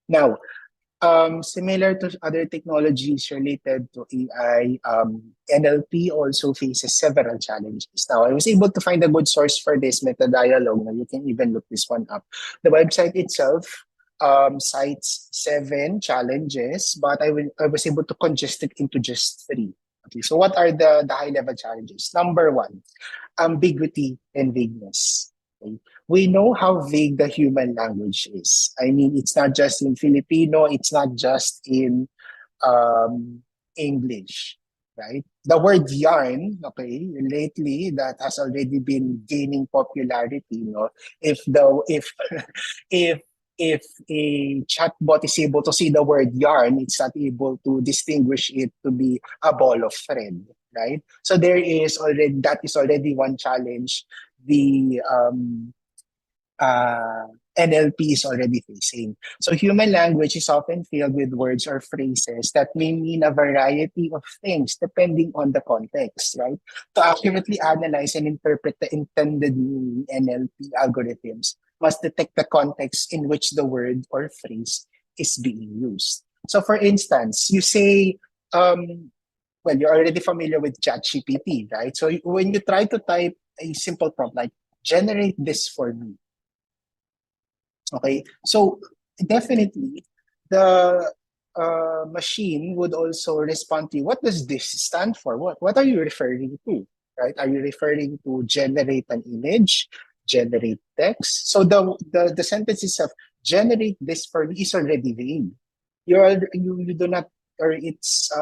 Now, similar to other technologies related to AI, NLP also faces several challenges. Now, I was able to find a good source for this meta dialogue. Now, you can even look this one up. The website itself cites 7 challenges, but I was able to congest it into just 3. Okay, so what are the high level challenges? Number one, ambiguity and vagueness. Okay? We know how vague the human language is. I mean, it's not just in Filipino, it's not just in um, English, right? The word yarn, okay, lately that has already been gaining popularity. If if if a chatbot is able to see the word yarn, it's not able to distinguish it to be a ball of thread, right? So that is already one challenge. The uh, NLP is already facing. So human language is often filled with words or phrases that may mean a variety of things depending on the context, right? To accurately analyze and interpret the intended meaning, NLP algorithms must detect the context in which the word or phrase is being used. So for instance, you say, well, you're already familiar with ChatGPT, right? So when you try to type a simple prompt like generate this for me, okay, so definitely the machine would also respond to you. What does this stand for? What are you referring to? Right? Are you referring to generate an image, generate text? So the sentence itself, generate this for me, is already vague. You do not, or it's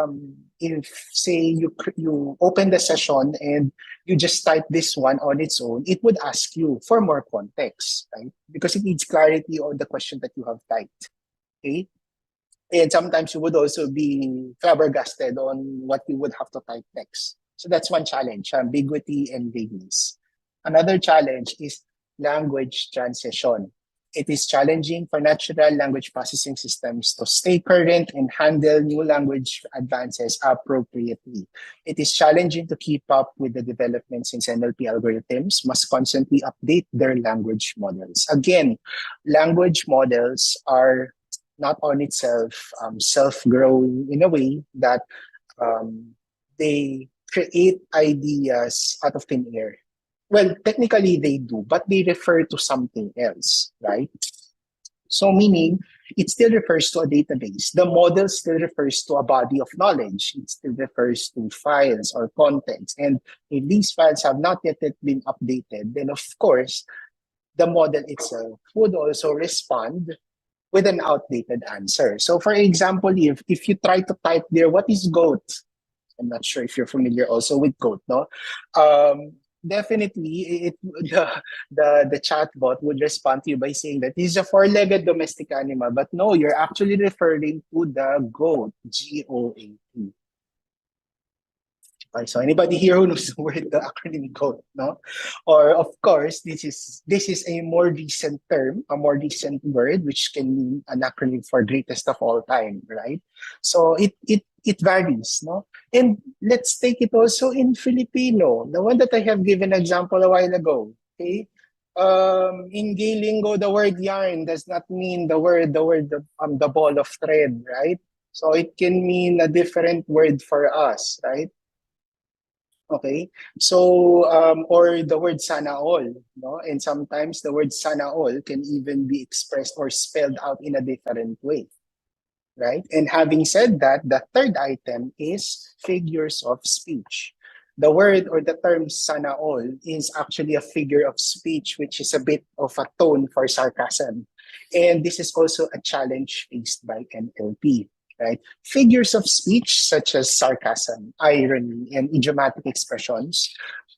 if say you open the session and you just type this one on its own, it would ask you for more context, right? Because it needs clarity on the question that you have typed. Okay. And sometimes you would also be flabbergasted on what you would have to type next. So that's one challenge, ambiguity and vagueness. Another challenge is language transition. It is challenging for natural language processing systems to stay current and handle new language advances appropriately. It is challenging to keep up with the developments since NLP algorithms must constantly update their language models. Again, language models are not on itself self-growing in a way that um, they create ideas out of thin air. Well, technically they do, but they refer to something else, right? So meaning it still refers to a database. The model still refers to a body of knowledge. It still refers to files or contents. And if these files have not yet been updated, then of course, the model itself would also respond with an outdated answer. So for example, if you try to type there, what is goat? I'm not sure if you're familiar also with goat, no? Definitely the chatbot would respond to you by saying that this is a four-legged domestic animal, but no, you're actually referring to the goat, GOAT. Okay, so anybody here who knows the word, the acronym code, no? Or of course, this is a more recent term, a more recent word, which can mean an acronym for greatest of all time, right? So it varies, no? And let's take it also in Filipino, the one that I have given example a while ago. Okay. In gay lingo, the word yarn does not mean the ball of thread, right? So it can mean a different word for us, right? Okay. So, or the word sana all, no? And sometimes the word sana all can even be expressed or spelled out in a different way, right? And having said that, the third item is figures of speech. The word or the term sana all is actually a figure of speech, which is a bit of a tone for sarcasm. And this is also a challenge faced by NLP, right? Figures of speech such as sarcasm, irony, and idiomatic expressions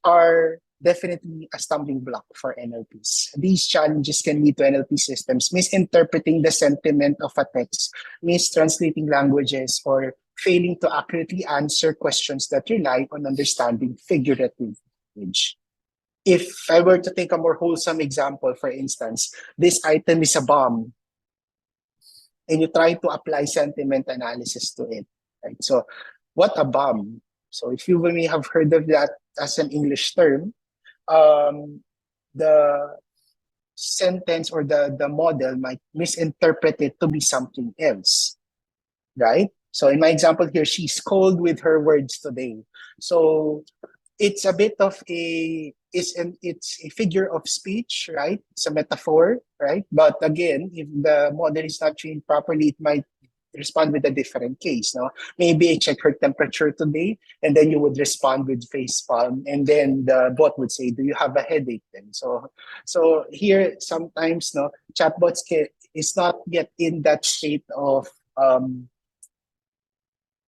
are definitely a stumbling block for NLPs. These challenges can lead to NLP systems misinterpreting the sentiment of a text, mistranslating languages, or failing to accurately answer questions that rely on understanding figurative language. If I were to take a more wholesome example, for instance, this item is a bomb, and you try to apply sentiment analysis to it. Right? So, what a bomb? So, if you may have heard of that as an English term, um, the sentence or the model might misinterpret it to be something else, right? So in my example here, she's cold with her words today. So it's a bit of it's a figure of speech, right? It's a metaphor, right? But again, if the model is not trained properly, it might respond with a different case. No, maybe I check her temperature today, and then you would respond with face palm, and then the bot would say, "Do you have a headache?" Then so here sometimes no chatbots is not yet in that state of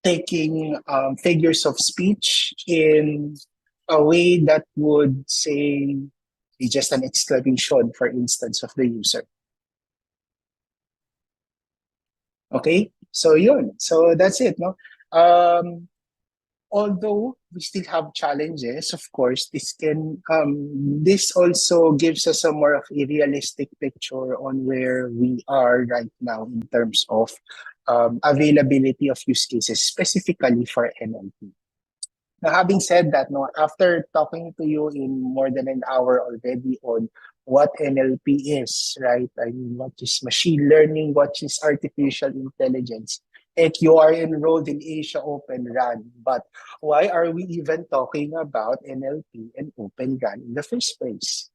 taking figures of speech in a way that would say be just an exclamation, for instance, of the user. Okay, so yun. So that's it. No, although we still have challenges, of course, this also gives us a more of a realistic picture on where we are right now in terms of availability of use cases, specifically for NLP. Now, having said that, no, after talking to you in more than an hour already on what NLP is, right? I mean, what is machine learning, what is artificial intelligence? If you are enrolled in Asia Open RAN, but why are we even talking about NLP and Open RAN in the first place?